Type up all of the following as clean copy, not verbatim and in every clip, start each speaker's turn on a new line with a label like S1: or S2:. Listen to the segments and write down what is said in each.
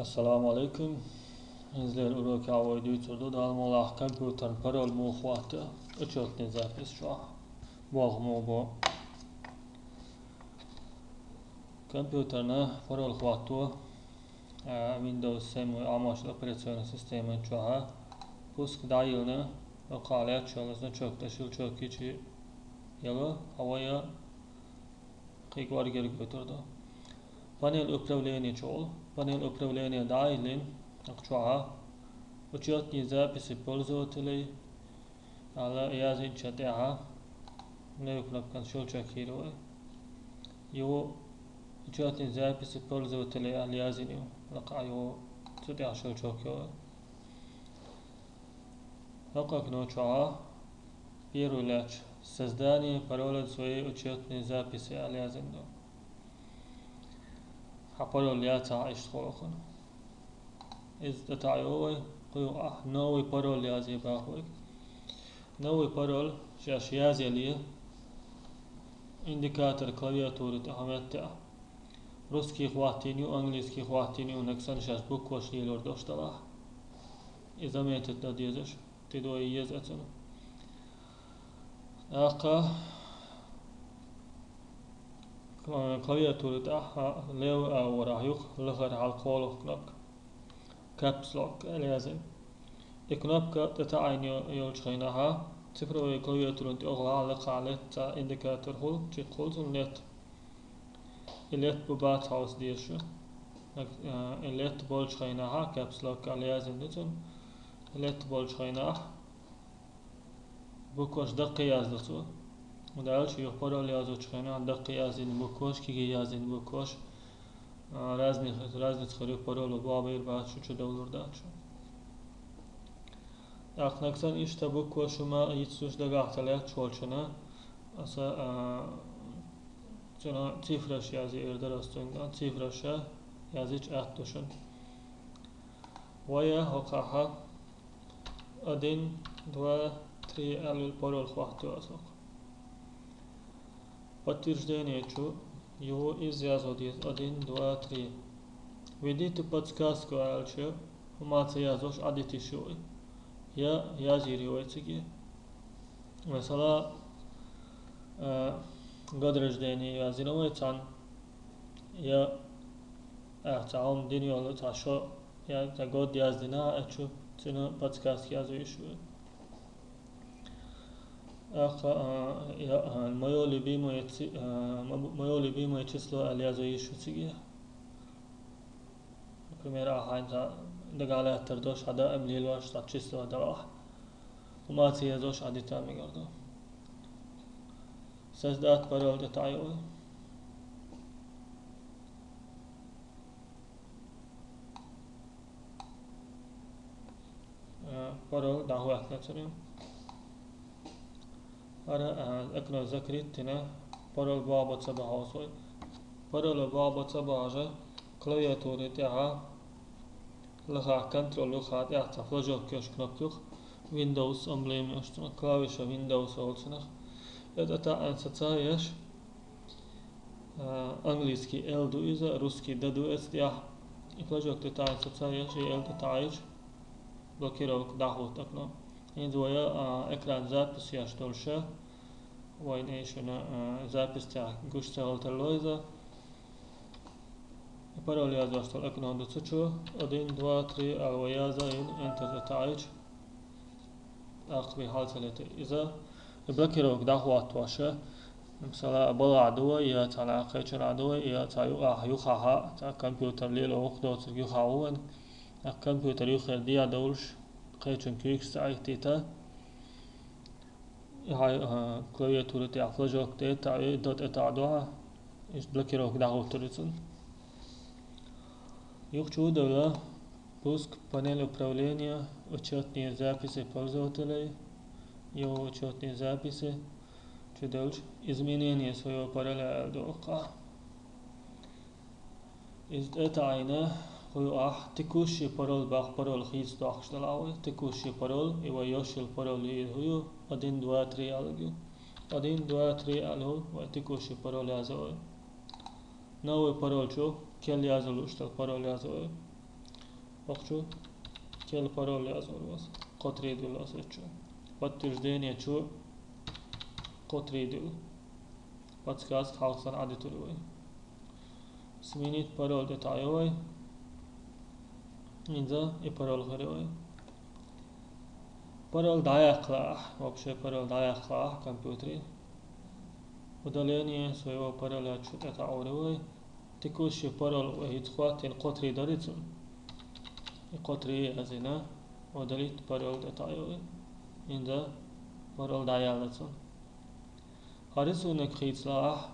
S1: Assalamu alaikum. Izler uroka ovoj duyturdu. Dalmolah kompjuter parol mu hvata. Учетный запись шо. Бог му бо. Компьютерна парол хвату. Windows 7 amaç operasyonu sistemi çoğa. Pusk dayılını okale çalışını çok taşıl çok içi yalı havaya kıyıkvar geri götürdü. Panel upravlения чол. Panel управления дайлин çoğa. Учетные записи пользователей. على язык чатаха. Не кнопка шелчак хируй. Его учетные записи пользователей على язык. لقى его чатаха шелчак хируй. لقى кнопка первый ляч. Создание пароля своей учетные записи على язык. пароль яца اشتغلخن. إذ تتعيوي قيو نوي пароль يازي باخوي. نوي пароль شاش يازي ليه. إنديكاتور клавиатуры تهمتها. رусский хватиню, английский хватиню, нексан шаш букваш лилор доштала. И заметит да дезеш. Ты до и езетен. Ака клавиатуры تاعها لو أو رايوخ لغر على القول كنوبك كابس لوك لازم الكنوبك تتعين يلشينها تفرو كلوياتور انت أغلى لقى على تا إنديكاتور هول تقول سنلت اللت ببات هاوس ديشو اللت بولشينها كابس لوك لازم نتن اللت بولشينها بوكوش دقي يازلتو ودالش يخبروا لي ازو چخنا دقي يازين بوكوش كي يازين بوكوش разных خريف пароль بابير بعد شو دولار داتشو اخنكسن ايش تبوكوش ما يتسوش دغاختلات شولشنا اسا جنا цифраш yazı erdarastıngan цифраша yazıç attuşun ويا هقها 1 2 3 алул пароль хвату асок подтверждение чу его изъязод из 1 2 3 введите подсказку алче умаца язош адитишуй я язиривойцеги mesela год рождения язиновойцан я ахтаум диньолу ташо я та год яздина ачу цена подсказки язуишуй мое любимое число алязуишу циги например ахайнта дагала тердош хада эмлилош та число давах умати язош адита мигарду создать пароль детайлы пароль дахуатлацарим أكنو ذكرتنا пароль بابا تبعه صوي пароль بابا تبعه клавиатуры تاعها لها كنترول لها تاعها فلوجوك كيش كنوبيوخ ويندوز أمبليم أشتنا كلاويشة ويندوز أولسنخ إذا تاعن ستايش أنجليزكي إل دو إذا روسكي دو إس تاع فلوجوك تاعن ستايش إل تاعيش بلوكيروك داخل تكنو إندويا إكران запись я что ли وينيشنا запись تاع гуш تغلتلويزا пароль я за что экран доцучу 1 2 3 алвояза ин انتر تاعيش أخبي حالته إذا بلوكيروك داخوات واشه مثلا بلا عدوى يا تاع قيشر عدوى يا تاع يوخها تاع كمبيوتر ليلو وخدوت يوخاون الكمبيوتر يخير دي دولش قيشن كيكس تاعيتيتا هاي клавиатуры تاع فلوجوك تاع دوت اتعدوها إيش بلوكيروك داخوت تريتون يخشو دولا пуск панель управления учетные записи пользователей его учетные записи чудольш изменение своего пароля дока из этого текущий пароль бах пароль хиз дохшталавы текущий пароль его ёшил пароль его 1 2 3 алгу 1 2 3 алгу текущий пароль yazıyor новый пароль чё кел yazılmıştır пароль yazıyor وقتشو كل parol yazılmaz. Kotriydül asıçı. Подтверждение çu kotriydül. Подсказка халсан адетулуй. Сменить пароль деталёвый. Инза и пароль горевой. Пароль даяклах. Вообще пароль даяклах в компьютере. Удаление своего пароля чуть это ауревой. Текущий пароль вихитхватин котри дарицун. И котри азина. Удалить пароль деталёвый. Инза пароль даялицун. Рисунок хитслах.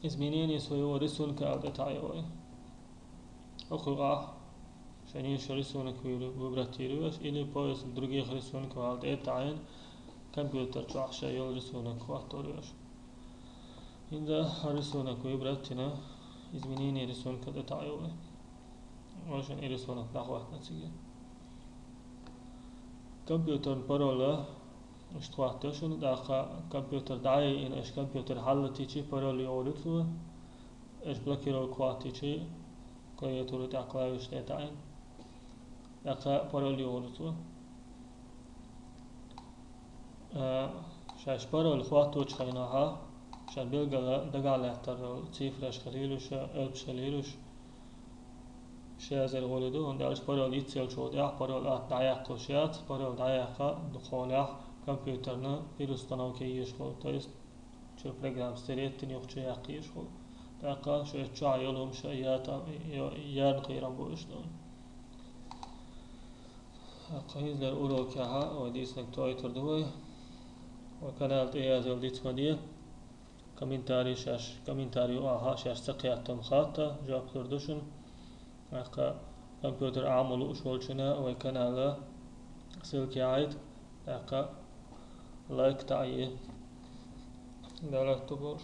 S1: Изменение своего рисунка деталёвый. Охуах. Шаниш рисунок выбратируешь или поиск других рисунков деталей. Компьютер чахша йол рисунок хватуруешь. Инда рисунок выбратина. Изменение рисунка деталёвый. Очень и рисунок нахватна циги. Компьютер пароля اشتواتشون داخل كمبيوتر داعي إن إيش كمبيوتر حلتيشي parol يورثوا إيش بلوكيرو كواتيشي كلايتورو تاكلاوش تاين داخل parol يورثوا شاش parol خواتوش خيناها شان بيلقى دقالة تيفرش خليلوش ألبش خليلوش شازر غولدو وندارش parol يتسيل شو داع parol دايق كوشيات parol دايق دخوليح компьютерна вирусстановка ешхол, то есть что программ стеретин юхчу як ешхол. Така что ча йолум ша ян қирам боишдон. Қайзлер урокаха одиснак тойтурдуй. وكانت إيازل ديتمدية комментарий аха шаш сақиятом хата جاب تردشن. أكا كمبيوتر عملو شولشنا وكانال سلكي عيد. أكا لايك تعيي دالك تبور